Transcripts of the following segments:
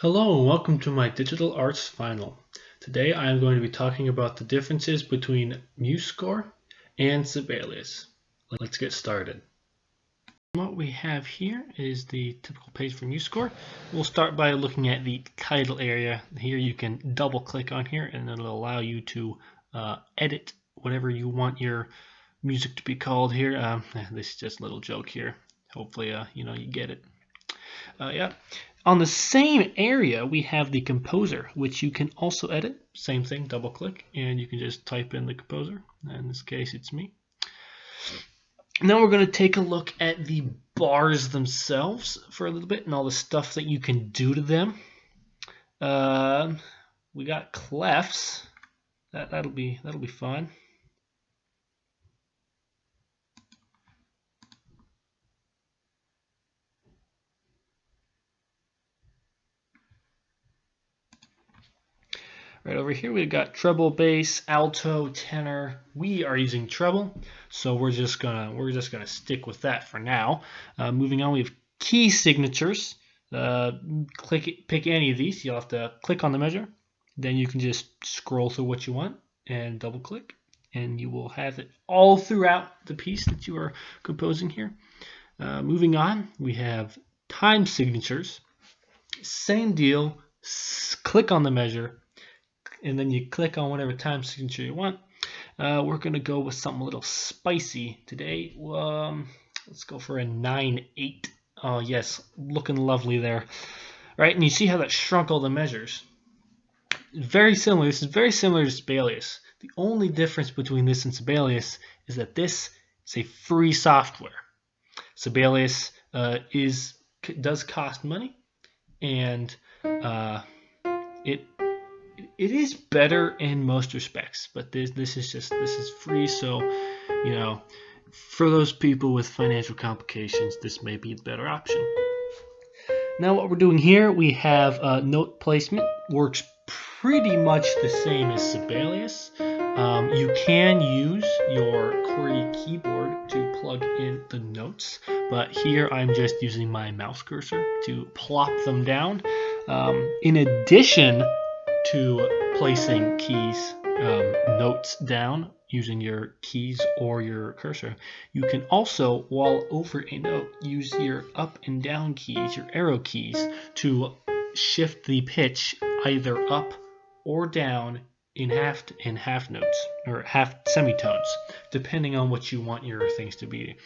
Hello and welcome to my digital arts final. Today I am going to be talking about the differences between Musescore and Sibelius. Let's get started. What we have here is the typical page for Musescore. We'll start by looking at the title area. Here you can double click on here and it'll allow you to edit whatever you want your music to be called here. This is just a little joke here. Hopefully you get it. Yeah. On the same area, we have the composer, which you can also edit. Same thing, double click, and you can just type in the composer. In this case, it's me. Now we're going to take a look at the bars themselves for a little bit and all the stuff that you can do to them. We got clefs. That'll be fun. Right over here we've got treble, bass, alto, tenor. We are using treble, so we're just gonna stick with that for now. Moving on, we have key signatures. Pick any of these. You'll have to click on the measure, then you can just scroll through what you want and double click, and you will have it all throughout the piece that you are composing here. Moving on, we have time signatures. Same deal. Click on the measure, and then you click on whatever time signature you want. We're going to go with something a little spicy today. Let's go for a 9/8. Oh, yes, looking lovely there. Right, and you see how that shrunk all the measures. Very similar. This is very similar to Sibelius. The only difference between this and Sibelius is that this is a free software. Sibelius does cost money, and it is better in most respects, but this is free, so for those people with financial complications, this may be the better option. Now what we're doing here, we have note placement. Works pretty much the same as Sibelius. You can use your QWERTY keyboard to plug in the notes, but here I'm just using my mouse cursor to plop them down. In addition to placing keys, notes down using your keys or your cursor, you can also, while over a note, use your up and down keys, your arrow keys, to shift the pitch either up or down in half notes or half semitones, depending on what you want your things to be.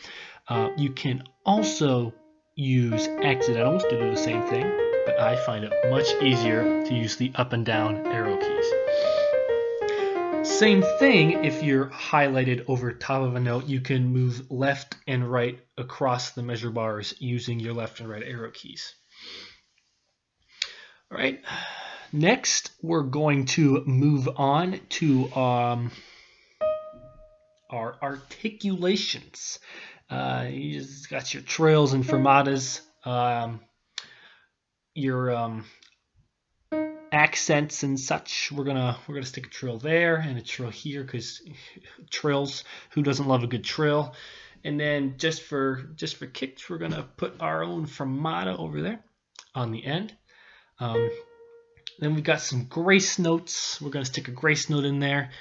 You can also use accidentals to do the same thing, but I find it much easier to use the up and down arrow keys. Same thing, if you're highlighted over top of a note, you can move left and right across the measure bars using your left and right arrow keys. All right, next we're going to move on to our articulations. You got your trills and fermatas, your accents and such. We're gonna stick a trill there and a trill here, because trills, who doesn't love a good trill? And then just for kicks, we're gonna put our own fermata over there on the end. Then we've got some grace notes. We're gonna stick a grace note in there.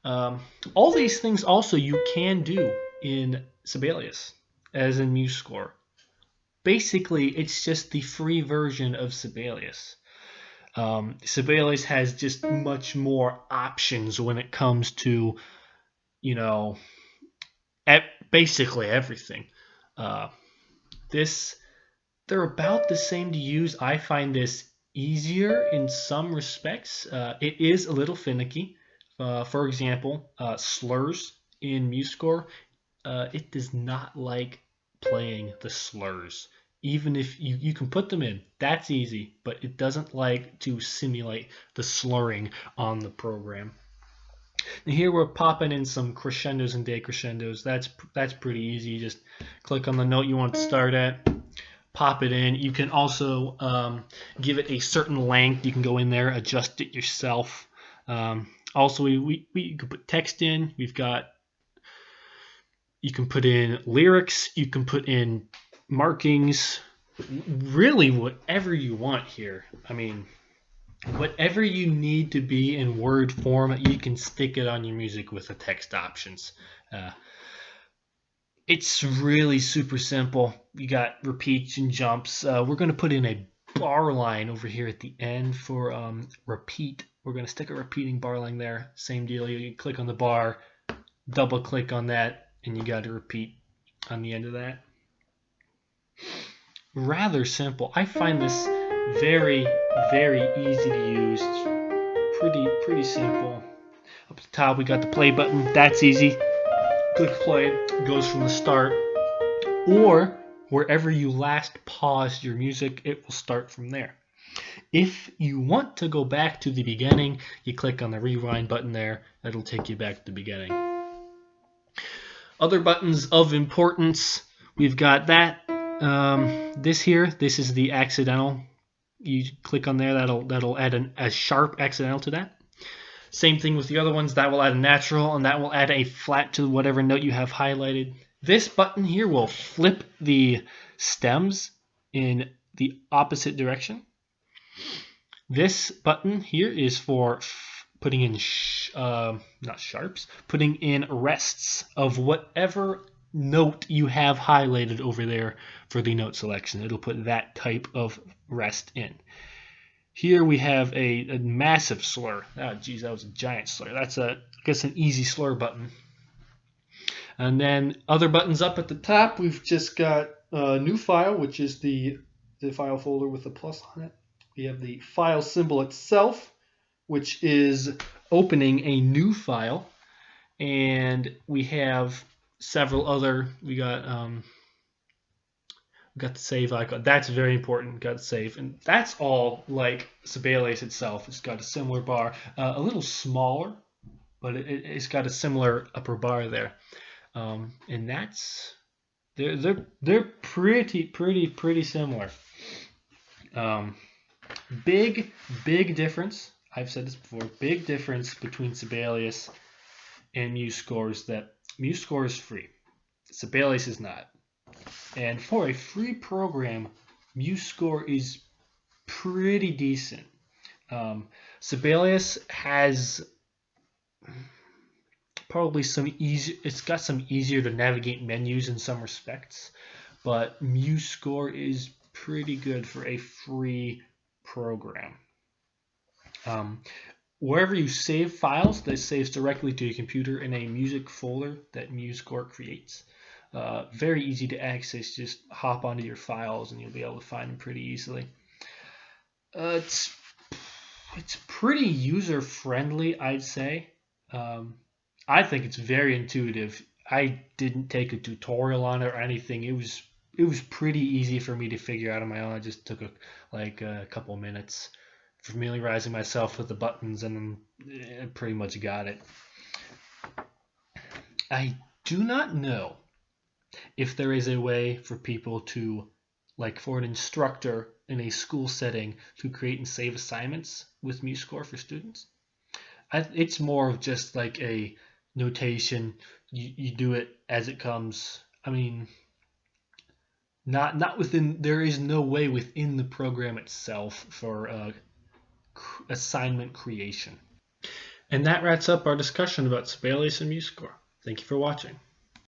All these things also you can do in Sibelius, as in Musescore. Basically, it's just the free version of Sibelius. Sibelius has just much more options when it comes to, basically everything. They're about the same to use. I find this easier in some respects. It is a little finicky. For example, slurs in Musescore, it does not like playing the slurs. Even if you can put them in, that's easy, but it doesn't like to simulate the slurring on the program. And here we're popping in some crescendos and decrescendos. That's pretty easy. You just click on the note you want to start at, pop it in. You can also give it a certain length. You can go in there, adjust it yourself. Also, we can put text in. You can put in lyrics. You can put in markings, really whatever you want here. I mean, whatever you need to be in word form, you can stick it on your music with the text options. It's really super simple. You got repeats and jumps. We're going to put in a bar line over here at the end for repeat. We're going to stick a repeating bar line there. Same deal. You click on the bar, double click on that, and you got to repeat on the end of that. Rather simple. I find this very, very easy to use. It's pretty simple. Up at the top, we got the play button. That's easy. Click play. It goes from the start. Or wherever you last paused your music, it will start from there. If you want to go back to the beginning, you click on the rewind button there. That'll take you back to the beginning. Other buttons of importance, we've got that. This is the accidental. You click on there, that'll add a sharp accidental to that. Same thing with the other ones. That will add a natural, and that will add a flat to whatever note you have highlighted. This button here will flip the stems in the opposite direction. This button here is for putting in putting in rests of whatever note you have highlighted over there for the note selection. It'll put that type of rest in. Here we have a massive slur. Oh, geez, that was a giant slur. That's I guess an easy slur button. And then other buttons up at the top, we've just got a new file, which is the file folder with the plus on it. We have the file symbol itself, which is opening a new file. And we have several other, we got the save icon. That's very important. Got to save, and that's all like Sibelius itself. It's got a similar bar, a little smaller, but it's got a similar upper bar there, and that's they're pretty similar. Big difference. I've said this before. Big difference between Sibelius and Musescore is that Musescore is free. Sibelius is not. And for a free program, Musescore is pretty decent. Sibelius has probably it's got some easier to navigate menus in some respects, but Musescore is pretty good for a free program. Wherever you save files, that saves directly to your computer in a music folder that Musescore creates. Very easy to access. Just hop onto your files and you'll be able to find them pretty easily. It's pretty user friendly, I'd say. I think it's very intuitive. I didn't take a tutorial on it or anything. It was pretty easy for me to figure out on my own. I just took a couple minutes familiarizing myself with the buttons, and I pretty much got it. I do not know if there is a way for people to, like for an instructor in a school setting, to create and save assignments with Musescore for students. It's more of just like a notation. You do it as it comes. I mean, not within. There is no way within the program itself for assignment creation. And that wraps up our discussion about Sibelius and Musescore. Thank you for watching.